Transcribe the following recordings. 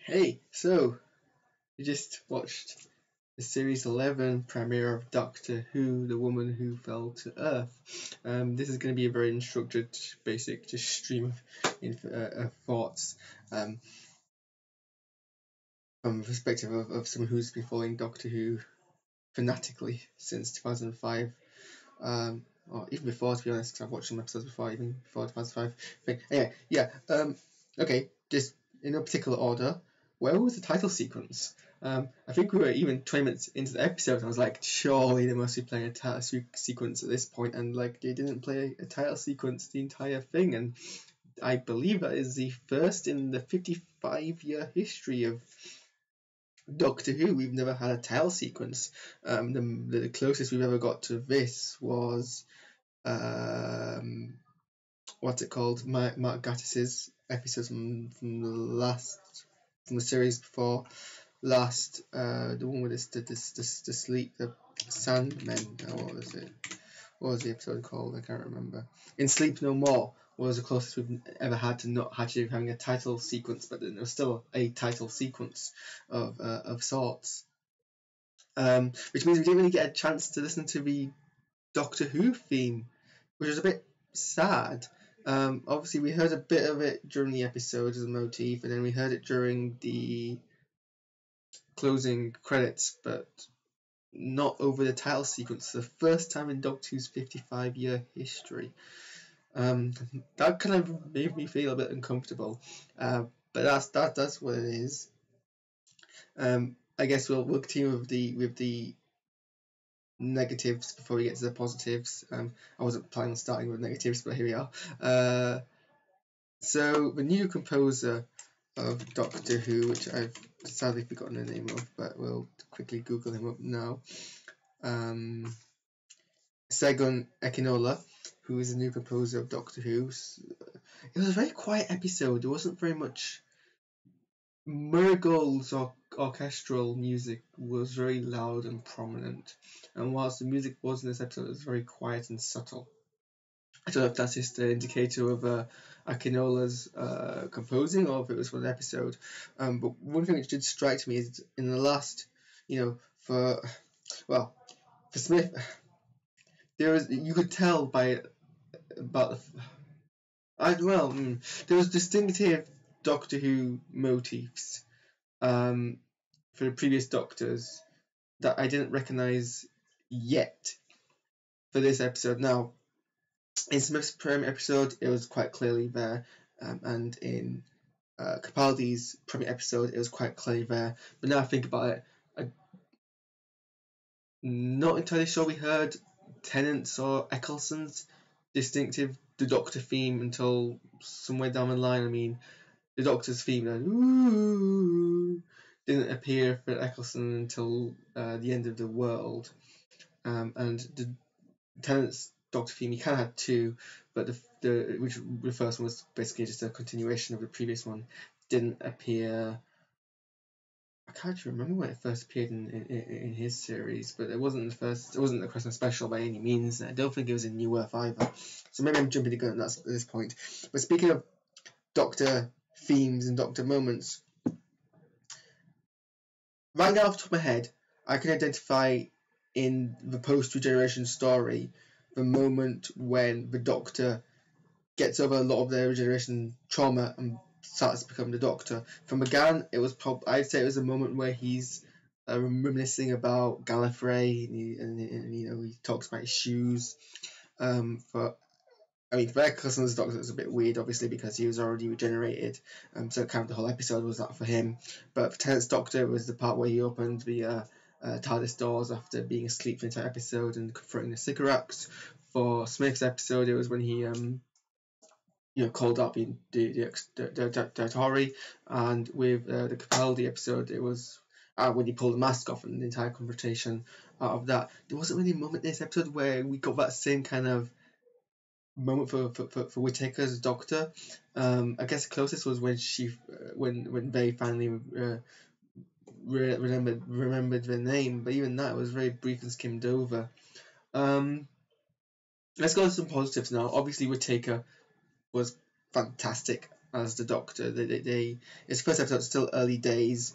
Hey, so you just watched the series 11 premiere of Doctor Who, The Woman Who Fell to Earth. This is going to be a very unstructured, basic just stream of thoughts from the perspective of someone who's been following Doctor Who fanatically since 2005. Or even before, to be honest, because I've watched some episodes before, even before 2005 thing. Anyway, yeah, okay, just in no particular order. Where was the title sequence? I think we were even 20 minutes into the episode, and I was like, surely they must be playing a title sequence at this point, and like they didn't play a title sequence the entire thing, and I believe that is the first in the 55-year history of Doctor Who. We've never had a title sequence. The closest we've ever got to this was what's it called? Mark Gatiss's episodes from the series before last. The one with the sleep, the Sandmen. What was it? What was the episode called? I can't remember. In Sleep No More was the closest we've ever had to not actually having a title sequence, but then there was still a title sequence of sorts. Which means we didn't really get a chance to listen to the Doctor Who theme, which was a bit sad. Obviously, we heard a bit of it during the episode as a motif, and then we heard it during the closing credits, but not over the title sequence. The first time in Doctor Who's 55-year history. That kind of made me feel a bit uncomfortable, but that's what it is. I guess we'll continue with the negatives before we get to the positives. I wasn't planning on starting with negatives, but here we are. So the new composer of Doctor Who, which I've sadly forgotten the name of, but we'll quickly Google him up now. Segun Akinola, who is the new composer of Doctor Who. It was a very quiet episode. There wasn't very much. Murgold's orchestral music was very loud and prominent, and whilst the music was in this episode, it was very quiet and subtle. I don't know if that's just an indicator of Akinola's composing, or if it was for the episode. But one thing which did strike me is in the last, for Smith, you could tell there was distinctive Doctor Who motifs for the previous Doctors that I didn't recognise yet for this episode. Now, in Smith's premiere episode, it was quite clearly there, and in Capaldi's premiere episode, it was quite clearly there. But now I think about it, I'm not entirely sure we heard Tennant's or Eccleston's distinctive The Doctor theme until somewhere down the line. I mean, the Doctor's theme didn't appear for Eccleston until the end of the world, and the Tennant's Doctor theme, he kind of had two, but the first one was basically just a continuation of the previous one. Didn't appear. I can't remember when it first appeared in his series, but it wasn't the first. It wasn't the Christmas special by any means. I don't think it was in New Earth either. So maybe I'm jumping the gun at this point. But speaking of Doctor themes and Doctor moments, right now off the top of my head, I can identify in the post-regeneration story the moment when the Doctor gets over a lot of their regeneration trauma and starts to become the Doctor. For McGann, it was I'd say it was a moment where he's reminiscing about Gallifrey, and he talks about his shoes. For Eccleston's Doctor, was a bit weird, obviously, because he was already regenerated. So kind of the whole episode was that for him. But for Tennant's Doctor, it was the part where he opened the TARDIS doors after being asleep for the entire episode and confronting the Sycorax. For Smith's episode, it was when he called up in the Datori, and with the Capaldi episode, it was when he pulled the mask off and the entire confrontation out of that. There wasn't really a moment in this episode where we got that same kind of moment for Whittaker's Doctor. I guess the closest was when they finally remembered their name, but even that was very brief and skimmed over. Let's go to some positives now. Obviously, Whittaker was fantastic. as the Doctor. It's first episode, still early days,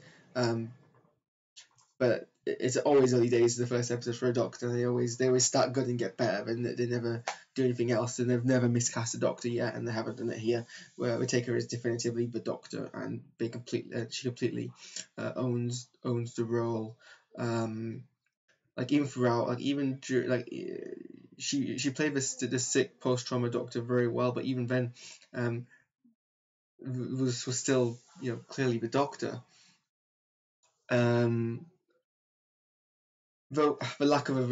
but it's always early days. The first episode for a Doctor, they always start good and get better, and they never do anything else. And they've never miscast a Doctor yet, and they haven't done it here. Where Whittaker is definitively the Doctor, and she completely owns the role. Like even throughout, like even like she played the sick post trauma Doctor very well, but even then, was still clearly the Doctor. Though the lack of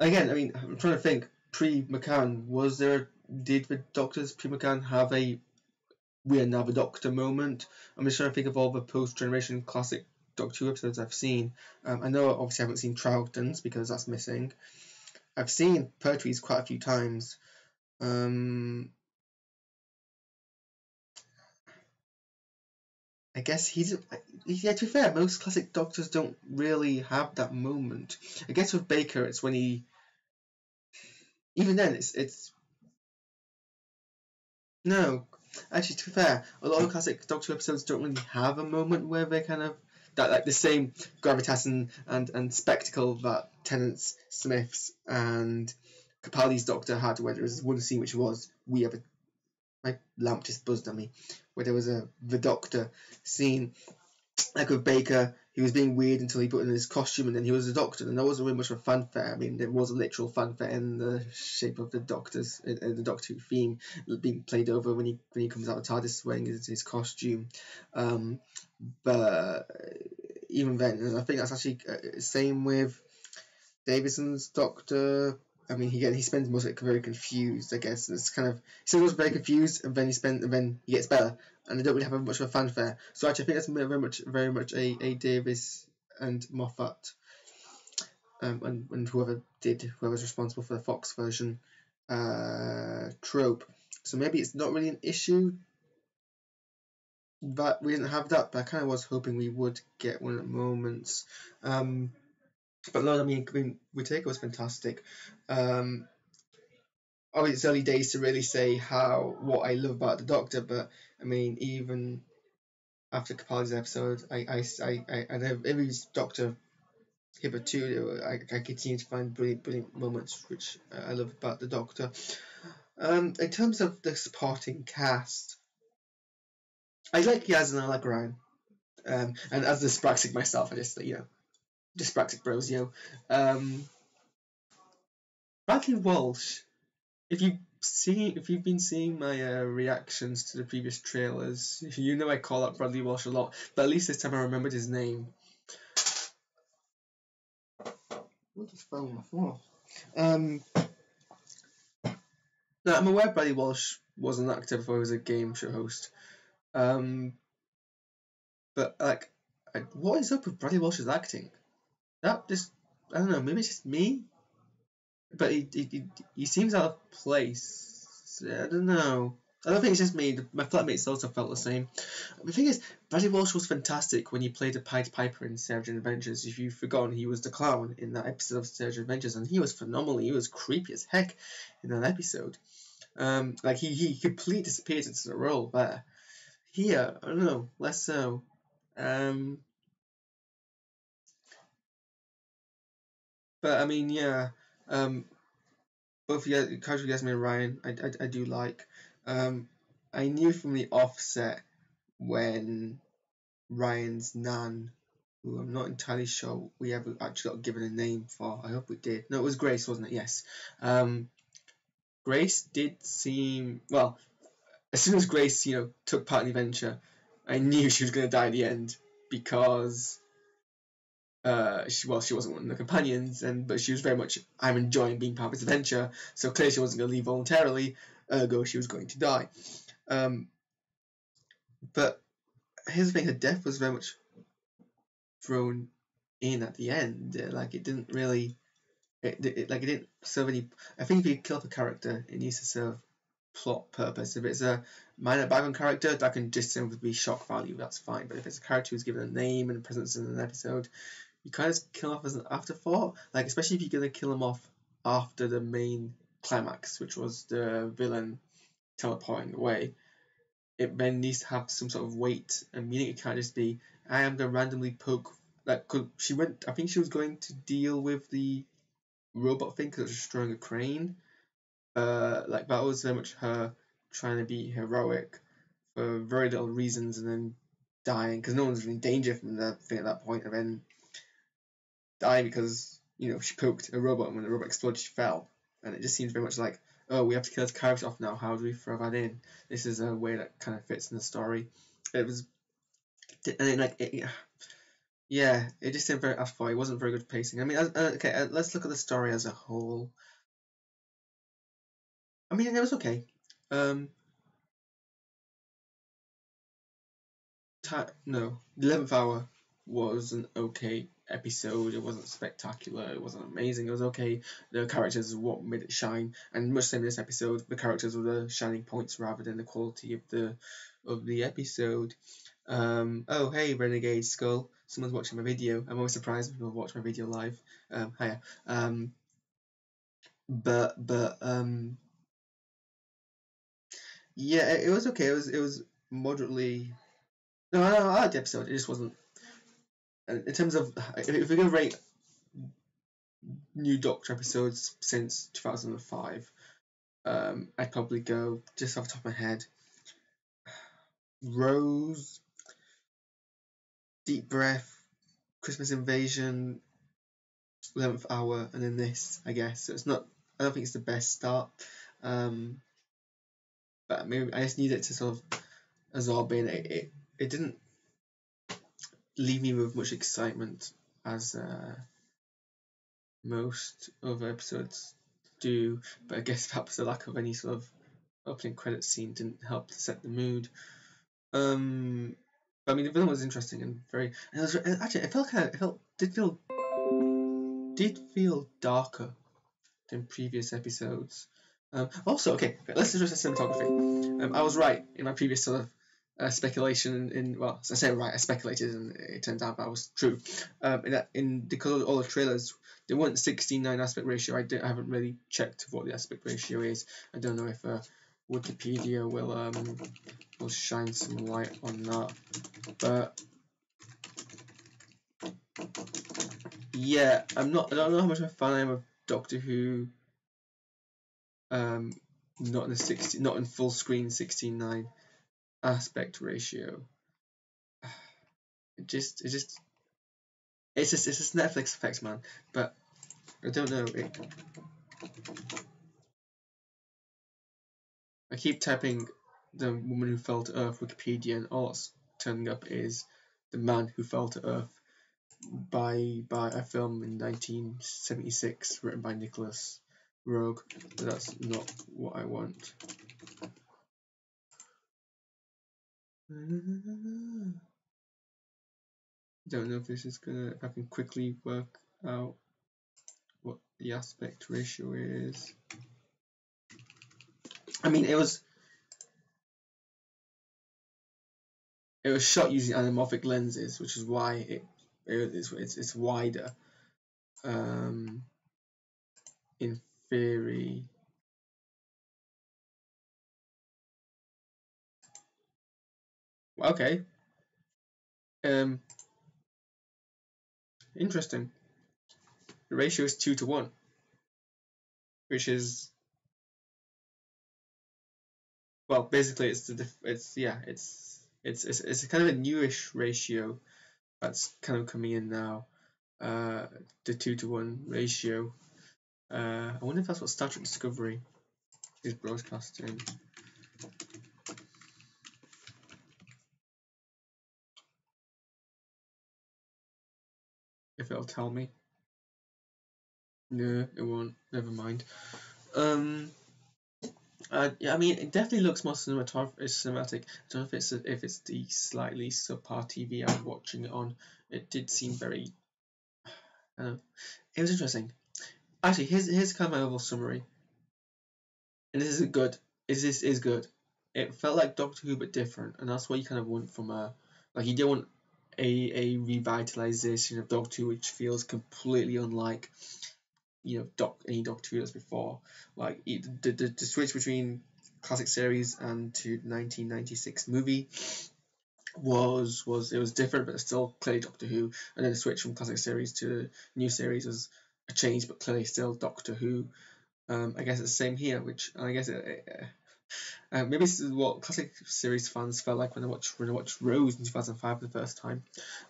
again, I mean, I'm trying to think. Pre-McCann, did the Doctors pre-McCann have a "we are now the Doctor" moment? I'm just trying to think of all the post-generation classic Doctor Who episodes I've seen. I know obviously I haven't seen Troughton's because that's missing. I've seen Pertwee's quite a few times. I guess to be fair, most classic Doctors don't really have that moment. I guess with Baker, it's when he, even then, it's no. Actually, to be fair, a lot of classic Doctor episodes don't really have a moment where they kind of that like the same gravitas and spectacle that Tennant's, Smith's, and Capaldi's Doctor had, where there was one scene which was my lamp just buzzed on me, where there was the Doctor scene. Like with Baker, he was being weird until he put in his costume, and then he was a Doctor, and there wasn't really much of a fanfare. I mean, there was a literal fanfare in the shape of the Doctor's, the Doctor Who theme being played over when he comes out of TARDIS wearing his costume. But even then, I think that's actually same with Davison's Doctor. I mean, he spends most of it very confused. I guess it's kind of he still very confused, and then he gets better, and they don't really have much of a fanfare. So actually, I think that's very much a Davis and Moffat, and whoever's responsible for the Fox version, trope. So maybe it's not really an issue that we didn't have that, but I kind of was hoping we would get one at moments. But no, I mean, Whittaker was fantastic. Obviously, it's early days to really say what I love about the Doctor, but I mean, even after Capaldi's episode, I know every Doctor hitherto, I continue to find brilliant moments which I love about the Doctor. In terms of the supporting cast, I like Yaz and I like Ryan. And as the Spraxic myself, I just Spraxic bros, Bradley Walsh. If you've been seeing my reactions to the previous trailers, you know I call out Bradley Walsh a lot, but at least this time I remembered his name. What just fell on my floor? No, I'm aware Bradley Walsh was an actor before he was a game show host. But like, what is up with Bradley Walsh's acting? That just, I don't know, maybe it's just me, but he seems out of place. I don't know. I don't think it's just me. My flatmates also felt the same. The thing is, Bradley Walsh was fantastic when he played the Pied Piper in Savage Adventures. If you've forgotten, he was the clown in that episode of Savage Adventures, and he was phenomenal. He was creepy as heck in that episode. Like he completely disappeared into the role there. Here, I don't know, less so. But I mean, yeah. Both Kajou Yasmin and Ryan, I do like. I knew from the offset when Ryan's nan, who I'm not entirely sure we ever actually got given a name for. I hope we did. No, it was Grace, wasn't it? Yes. Grace did seem well. As soon as Grace, took part in the adventure, I knew she was going to die at the end because she wasn't one of the companions, but she was very much, I'm enjoying being part of this adventure, so clearly she wasn't going to leave voluntarily, ergo she was going to die. But here's the thing, her death was very much thrown in at the end. Like, it didn't really, it didn't serve any, I think if you kill off a character, it needs to serve plot purpose. If it's a minor background character, that can just simply be shock value, that's fine. But if it's a character who's given a name and a presence in an episode, you kind of kill off as an afterthought, like especially if you're gonna kill him off after the main climax, which was the villain teleporting away. it then needs to have some sort of weight and meaning. It can't just be I am gonna randomly poke. Like, she went. I think she was going to deal with the robot thing because it was destroying a crane. Like that was very much her trying to be heroic for very little reasons and then dying because no one's in danger from that thing at that point, and then dying because she poked a robot and when the robot exploded she fell, and it just seems very much like, oh, we have to kill this character off now. How do we throw that in? This is a way that kind of fits in the story. It was, and yeah, it just seemed very off. It wasn't very good pacing. I mean, okay, let's look at the story as a whole. I mean, it was okay. No, the 11th Hour was an okay episode. It wasn't spectacular. It wasn't amazing. It was okay. The characters is what made it shine, and much the same in this episode, the characters were the shining points rather than the quality of the episode. Oh, hey, Renegade Skull. Someone's watching my video. I'm always surprised when people watch my video live. Hiya. But yeah, it was okay. It was moderately. No, I liked the episode. It just wasn't. In terms of if we're gonna rate new Doctor episodes since 2005, I'd probably go just off the top of my head. Rose, Deep Breath, Christmas Invasion, 11th Hour, and then this, I guess. So it's not. I don't think it's the best start. But maybe I just need it to sort of absorb in. It didn't leave me with much excitement as most other episodes do, but I guess perhaps the lack of any sort of opening credit scene didn't help to set the mood. But I mean, the villain was interesting and very. And it was, actually, did feel darker than previous episodes. Also, okay, let's address the cinematography. I was right in my previous sort of speculation. Well, I say right, I speculated, and it turned out that was true. Because all the trailers, they weren't 16:9 aspect ratio. I haven't really checked what the aspect ratio is. I don't know if Wikipedia will shine some light on that. But yeah, I don't know how much of a fan I am of Doctor Who. Not in full screen 16:9 aspect ratio. It's just Netflix effects, man. But I don't know. I keep typing the woman who fell to Earth Wikipedia, and all that's turning up is the man who fell to Earth by a film in 1976 written by Nicholas Roeg. But that's not what I want. Don't know if this is if I can quickly work out what the aspect ratio is. I mean, it was shot using anamorphic lenses, which is why it's wider. In theory. Okay. Interesting. The ratio is 2:1, which is, well, basically it's kind of a newish ratio that's kind of coming in now. The 2:1 ratio. I wonder if that's what Star Trek Discovery is broadcasting. If it'll tell me. No, it won't. Never mind. Yeah, I mean, it definitely looks more cinematic. I don't know if it's the slightly subpar TV I'm watching it on. It did seem very. It was interesting. Actually, here's kind of my overall summary. And this is good. This is good. It felt like Doctor Who but different, and that's what you kind of want from you don't want a revitalization of Doctor Who which feels completely unlike any Doctor Who as before. Like the switch between classic series and to 1996 movie was it was different, but it's still clearly Doctor Who. And then the switch from classic series to new series was a change, but clearly still Doctor Who. I guess it's the same here, which I guess maybe this is what classic series fans felt like when I watched Rose in 2005 for the first time.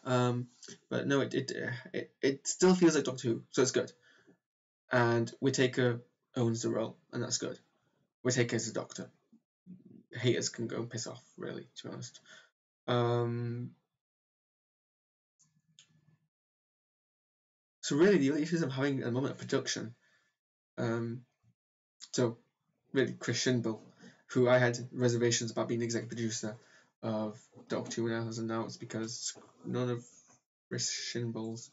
But no, it still feels like Doctor Who, so it's good. And Whittaker owns the role, and that's good. Whittaker is the Doctor. Haters can go and piss off, really, to be honest. So really, the only issues I'm having at the moment are production. So really, Chris Shinble, who I had reservations about being the executive producer of Doctor Who, and now it's because none of Chris Shinble's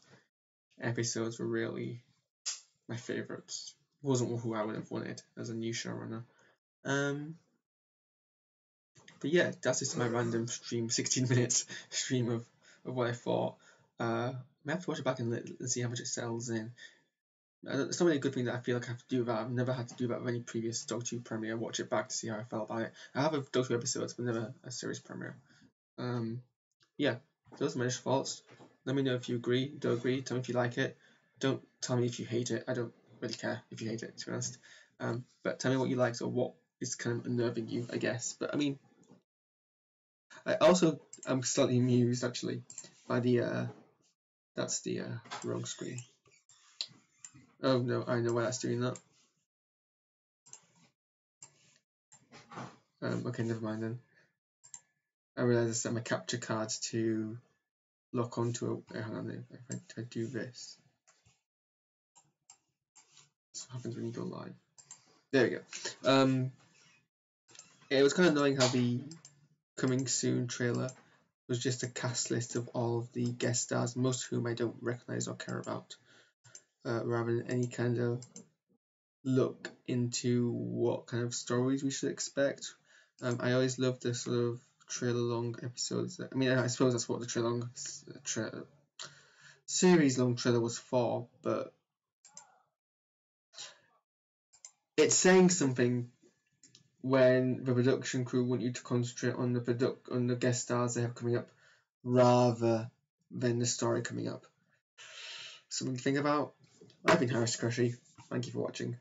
episodes were really my favourites. Wasn't who I would have wanted as a new showrunner. But yeah, that's just my random stream, 16 minutes stream of what I thought. I have to watch it back and see how much it sells in. It's not really a good thing that I feel like I have to do that. I've never had to do that with any previous Doctor Who premiere. Watch it back to see how I felt about it. I have a Doctor Who episodes, but never a series premiere. Yeah, those are my initial thoughts. Let me know if you agree, don't agree. Tell me if you like it. Don't tell me if you hate it. I don't really care if you hate it, to be honest. But tell me what you liked or what is kind of unnerving you, I guess. But I mean, I'm slightly amused actually by the that's the wrong screen. Oh no, I know why that's doing that. Okay, never mind then. I realised I set my capture cards to lock onto a. Hang on, if I do this, that's what happens when you go live. There we go. It was kind of annoying how the coming soon trailer was just a cast list of all of the guest stars, most of whom I don't recognise or care about, rather than any kind of look into what kind of stories we should expect. I always love the sort of trailer long episodes. I mean, I suppose that's what the series long trailer was for, but it's saying something when the production crew want you to concentrate on the guest stars they have coming up rather than the story coming up. Something to think about. I've been Harris Crushy. Thank you for watching.